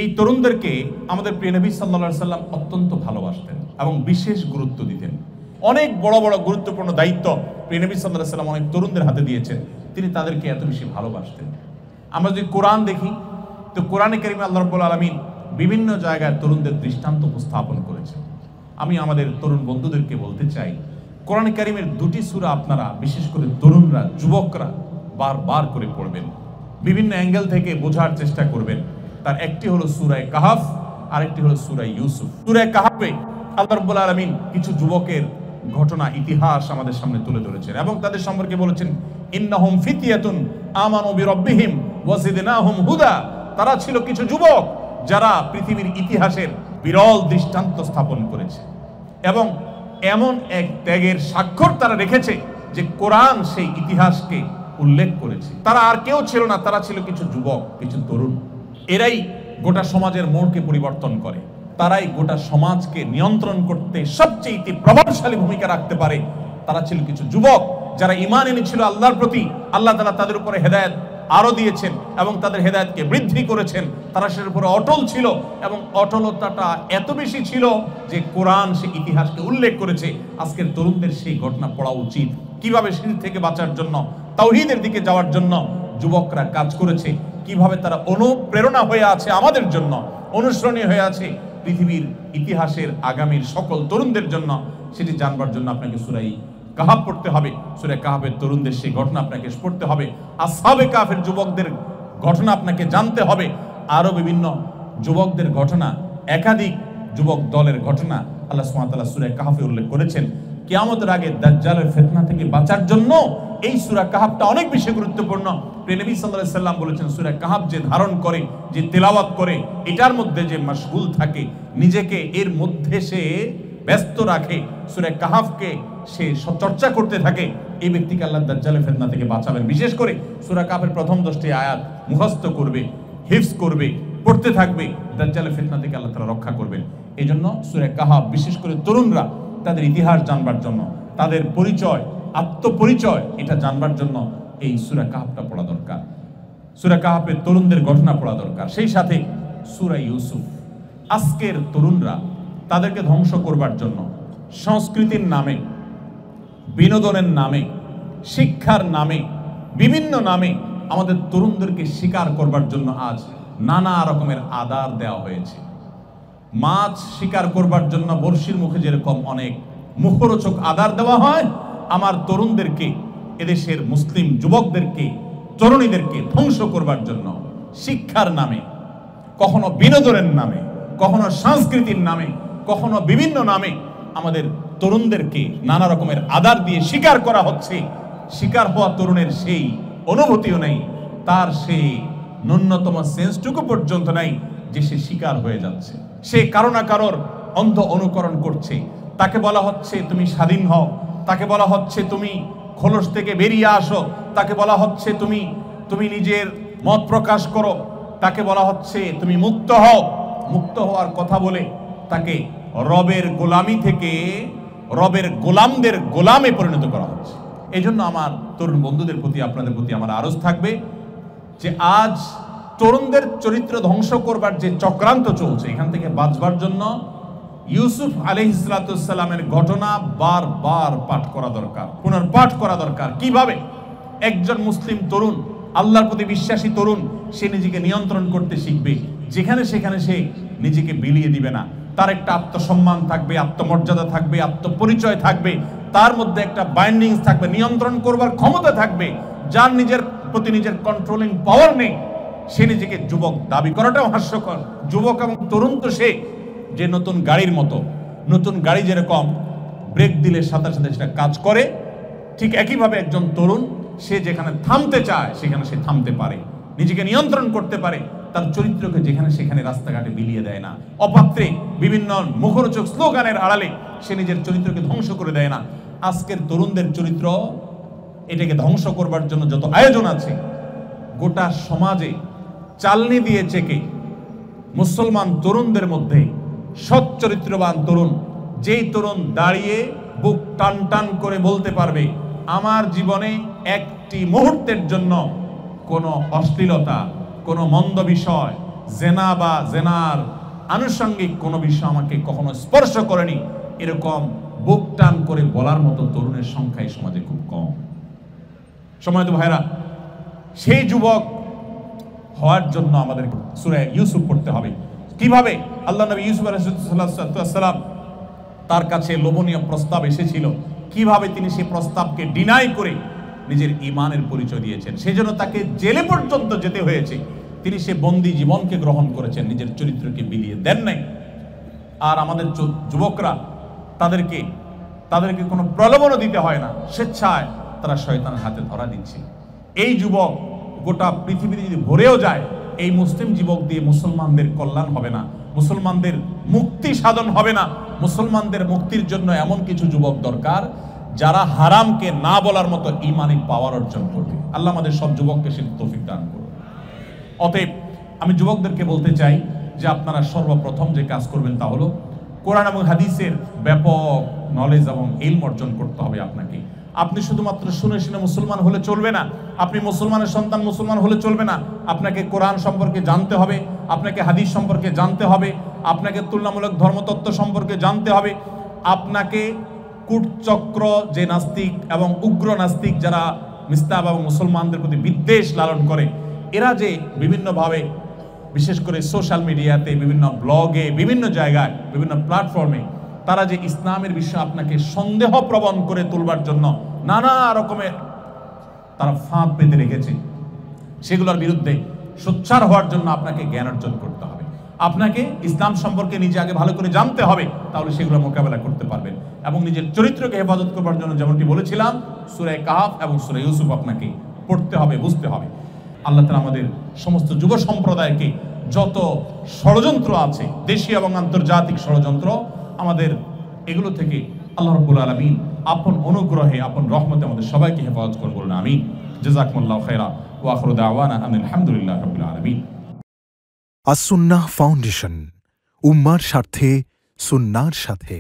এই তরুণদেরকে আমাদের প্রিয় নবী সাল্লাল্লাহু আলাইহি সাল্লাম অত্যন্ত ভালোবাসতেন এবং বিশেষ গুরুত্ব দিতেন। অনেক বড় বড় গুরুত্বপূর্ণ দায়িত্ব প্রিয় নবী সাল্লাল্লাহু আলাইহি সাল্লাম অনেক তরুণদের হাতে দিয়েছেন। তিনি তাদেরকে এত বেশি ভালোবাসতেন। আমরা যদি কোরআন দেখি তো কোরআনে কারিমে আল্লাহ রাব্বুল আলামিন বিভিন্ন জায়গায় তরুণদের দৃষ্টান্ত উপস্থাপন করেছেন। আমি আমাদের তরুণ বন্ধুদেরকে বলতে চাই, কোরআনে কারিমের দুটি সূরা আপনারা বিশেষ করে তরুণরা, যুবকরা বারবার করে পড়বেন, বিভিন্ন অ্যাঙ্গেল থেকে বোঝার চেষ্টা করবেন। তার একটি হলো সূরা কাহাফ, আরেকটি হলো সূরা ইউসুফ। সূরা কাহাফে আল্লাহ রাব্বুল আলামিন কিছু যুবকের ঘটনা, ইতিহাস আমাদের সামনে তুলে ধরেছেন এবং তাদের সম্পর্কে বলেছেন, ইন্নাহুম ফিতয়াতুন আমানু বিরাব্বিহিম ওয়া জিদনাহুম হুদা। তারা ছিল কিছু যুবক যারা পৃথিবীর ইতিহাসের বিরল দৃষ্টান্ত স্থাপন করেছে এবং এমন এক ত্যাগের স্বাক্ষর তারা রেখেছে যে কোরআন সেই ইতিহাসকে উল্লেখ করেছে। তারা আর কেউ ছিল না, তারা ছিল কিছু যুবক, কিছু তরুণ। এরাই গোটা সমাজের মোড়কে পরিবর্তন করে, তারাই গোটা সমাজকে নিয়ন্ত্রণ করতে সবচেয়ে প্রভাবশালী ভূমিকা রাখতে পারে। তারা ছিল কিছু যুবক যারা ঈমান এনেছিল আল্লাহর প্রতি। আল্লাহ তাআলা তাদের উপরে হেদায়েত আরো দিয়েছেন এবং তাদের হেদায়েতকে বৃদ্ধি করেছেন। তারা সের উপরে অটল ছিল এবং অটলতাটা এত বেশি ছিল যে কোরআন সে ইতিহাসকে উল্লেখ করেছে। আজকের তরুণদের সেই ঘটনা পড়া উচিত, কিভাবে শিরক থেকে বাঁচার জন্য, তাওহীদের দিকে যাওয়ার জন্য যুবকরা কাজ করেছে, কিভাবে তারা অনুপ্রেরণা হয়ে আছে আমাদের জন্য, অনুসরণীয় হয়ে আছে পৃথিবীর ইতিহাসের আগামীর সকল তরুণদের জন্য। সেটি জানবার জন্য আপনাকে সূরা কাহাফ পড়তে হবে। সূরা কাহাফের তরুণদের সেই ঘটনা আপনাকে পড়তে হবে। আসহাবে কাহফের যুবকদের ঘটনা আপনাকে জানতে হবে। আরো বিভিন্ন যুবকদের ঘটনা, একাধিক যুবক দলের ঘটনা আল্লাহ সুবহানাহু ওয়া তাআলা সূরা কাহাফে উল্লেখ করেছেন। কিয়ামতের আগে দাজ্জালের ফিতনা থেকে বাঁচার জন্য এই সূরা কাহাফটা অনেক বেশি গুরুত্বপূর্ণ। প্রিয় নবী সাল্লাল্লাহু আলাইহি সাল্লাম বলেছেন, সূরা কাহাফ যে ধারণ করে, যে তেলাওয়াত করে, এটার মধ্যে যে মাশগুল থাকে, নিজেকে এর মধ্যে সে ব্যস্ত রাখে, সূরা কাহাফকে সে চর্চা করতে থাকে, এই ব্যক্তিকে আল্লাহ দাজ্জালের ফিতনা থেকে বাঁচাবেন। বিশেষ করে সূরা কাহাফের প্রথম 10টি আয়াত মুখস্থ করবে, হিফজ করবে, পড়তে থাকবে, দাজ্জালের ফিতনা থেকে আল্লাহ তাআলা রক্ষা করবেন। এই জন্য সূরা কাহাফ বিশেষ করে তরুণরা তাদের ইতিহাস জানবার জন্য, তাদের পরিচয়, আত্মপরিচয় এটা জানবার জন্য এই সূরা কাহাফটা পড়া দরকার। সূরা কাহাফের তরুণদের ঘটনা পড়া দরকার। সেই সাথে সূরা ইউসুফ। আজকের তরুণরা তাদেরকে ধ্বংস করবার জন্য সংস্কৃতির নামে, বিনোদনের নামে, শিক্ষার নামে, বিভিন্ন নামে আমাদের তরুণদেরকে শিকার করবার জন্য আজ নানা রকমের আদার দেওয়া হয়েছে। মাছ শিকার করবার জন্য বড়শির মুখে যেরকম অনেক মুখরোচক আদার দেওয়া হয়, আমার তরুণদেরকে, এদেশের মুসলিম যুবকদেরকে, তরুণীদেরকে ধ্বংস করবার জন্য শিক্ষার নামে, কখনো বিনোদনের নামে, কখনো সংস্কৃতির নামে, কখনো বিভিন্ন নামে আমাদের তরুণদেরকে নানা রকমের আদার দিয়ে শিকার করা হচ্ছে। শিকার হওয়া তরুণের সেই অনুভূতিও নেই, তার সেই ন্যূনতম সেন্সটুকু পর্যন্ত নাই যে সে শিকার হয়ে যাচ্ছে। সে কারো না কারোর অন্ধ অনুকরণ করছে। তাকে বলা হচ্ছে তুমি স্বাধীন হও, তাকে বলা হচ্ছে তুমি খোলস থেকে বেরিয়ে আসো, তাকে বলা হচ্ছে তুমি নিজের মত প্রকাশ করো, তাকে বলা হচ্ছে তুমি মুক্ত হও। মুক্ত হওয়ার কথা বলে তাকে রবের গোলামি থেকে রবের গোলামদের গোলামে পরিণত করা হচ্ছে। এই জন্য আমার তরুণ বন্ধুদের প্রতি, আপনাদের প্রতি আমার আরজ থাকবে যে আজ তরুণদের চরিত্র ধ্বংস করবার যে চক্রান্ত চলছে, এখান থেকে বাঁচবার জন্য ইউসুফ আলাইহিস সালামের ঘটনা বারবার পাঠ করা দরকার, পুনর্পাঠ করা দরকার। কিভাবে একজন মুসলিম তরুণ, আল্লাহর প্রতি বিশ্বাসী তরুণ, সে নিজেকে নিয়ন্ত্রণ করতে শিখবে, যেখানে সেখানে সে নিজেকে বিলিয়ে দিবে না। তার একটা আত্মসম্মান থাকবে, আত্মমর্যাদা থাকবে, আত্মপরিচয় থাকবে, তার মধ্যে একটা বাইন্ডিংস থাকবে, নিয়ন্ত্রণ করবার ক্ষমতা থাকবে। যার নিজের প্রতি নিজের কন্ট্রোলিং পাওয়ার নেই, সে নিজেকে যুবক দাবি করাটাও হাস্যকর। যুবক এবং তরুণ তো সে যে নতুন গাড়ির মতো, নতুন গাড়ি যেরকম ব্রেক দিলে সাথে সাথে সেটা কাজ করে, ঠিক একইভাবে একজন তরুণ সে যেখানে থামতে চায় সেখানে সে থামতে পারে, নিজেকে নিয়ন্ত্রণ করতে পারে, তার চরিত্রকে যেখানে সেখানে রাস্তাঘাটে বিলিয়ে দেয় না, অপাত্রে বিভিন্ন মুখরোচক স্লোগানের আড়ালে সে নিজের চরিত্রকে ধ্বংস করে দেয় না। আজকের তরুণদের চরিত্র, এটাকে ধ্বংস করবার জন্য যত আয়োজন আছে, গোটা সমাজে চালনি দিয়ে চেকে মুসলমান তরুণদের মধ্যে সৎ চরিত্রবান তরুণ, যেই তরুণ দাঁড়িয়ে বুক টান টান করে বলতে পারবে আমার জীবনে একটি মুহূর্তের জন্য কোনো অশ্লীলতা, কোনো মন্দ বিষয়, জেনা বা জেনার আনুষঙ্গিক কোনো বিষয় আমাকে কখনো স্পর্শ করেনি, এরকম বুক টান করে বলার মতো তরুণের সংখ্যা এই সমাজে খুব কম। সময়ত ভাইরা, সেই যুবক হওয়ার জন্য আমাদের সূরা ইউসুফ পড়তে হবে। কিভাবে আল্লাহ নবী ইউসুফ আলাইহিস সালাম তার কাছে লোভনীয় প্রস্তাব এসেছিল, কিভাবে তিনি সেই প্রস্তাবকে ডিনাই করে নিজের ঈমানের পরিচয় দিয়েছেন। সেজন্য তাকে জেলে পর্যন্ত যেতে হয়েছে। তিনি সে বন্দী জীবনকে গ্রহণ করেছেন, নিজের চরিত্রকে বিলিয়ে দেন নাই। আর আমাদের যুবকরা, তাদেরকে কোনো প্রলোভনও দিতে হয় না, স্বেচ্ছায় তারা শয়তানের হাতে ধরা দিচ্ছে। এই যুবক গোটা পৃথিবীতে যদি ভরেও যায়, এই মুসলিম যুবক দিয়ে মুসলমানদের কল্যাণ হবে না, মুসলমানদের মুক্তি সাধন হবে না। মুসলমানদের মুক্তির জন্য এমন কিছু যুবক দরকার যারা হারামকে না বলার মতো ঈমানি পাওয়ার অর্জন করবে। আল্লাহ আমাদের সব যুবককে সে তৌফিক দান করুন। অতএব আমি যুবকদেরকে বলতে চাই যে আপনারা সর্বপ্রথম যে কাজ করবেন তা হলো কোরআন এবং হাদিসের ব্যাপক নলেজ এবং ইলম অর্জন করতে হবে আপনাকে। আপনি শুধুমাত্র শুনে শুনে মুসলমান হলে চলবে না, আপনি মুসলমানের সন্তান মুসলমান হলে চলবে না। আপনাকে কোরআন সম্পর্কে জানতে হবে, আপনাকে হাদিস সম্পর্কে জানতে হবে, আপনাকে তুলনামূলক ধর্মতত্ত্ব সম্পর্কে জানতে হবে। আপনাকে কূটচক্র যে নাস্তিক এবং উগ্র নাস্তিক যারা মিস্তাব এবং মুসলমানদের প্রতি বিদ্বেষ লালন করে, এরা যে বিভিন্নভাবে বিশেষ করে সোশ্যাল মিডিয়াতে, বিভিন্ন ব্লগে, বিভিন্ন জায়গায়, বিভিন্ন প্ল্যাটফর্মে তারা যে ইসলামের বিষয়ে আপনাকে সন্দেহ প্রবণ করে তুলবার জন্য নানা রকমের তারা ফাঁদ পেতে রেখেছে, সেগুলোর বিরুদ্ধে সোচ্চার হওয়ার জন্য আপনাকে জ্ঞান অর্জন করতে হবে। আপনাকে ইসলাম সম্পর্কে নিজে আগে ভালো করে জানতে হবে, তাহলে সেগুলো মোকাবেলা করতে পারবেন। এবং নিজের চরিত্রকে হেফাজত করবার জন্য যেমনটি বলেছিলাম, সূরা কাহফ এবং সূরা ইউসুফ আপনাকে পড়তে হবে, বুঝতে হবে। আল্লাহ তাআলা আমাদের সমস্ত যুব সম্প্রদায়কে যত ষড়যন্ত্র আছে, দেশীয় এবং আন্তর্জাতিক ষড়যন্ত্র, আমাদের এগুলো থেকে আল্লাহ রাব্বুল আলামিন আপন অনুগ্রহে, আপন রহমতে আমাদের সবাইকে হেফাজত করুন, বলুন আমিন। জাযাকুমুল্লাহু খাইরা ওয়া আখিরু দাওয়ানা আলহামদুলিল্লাহি রাব্বিল আলামিন। আস-সুন্নাহ ফাউন্ডেশন, উম্মার স্বার্থে সুন্নাহর সাথে।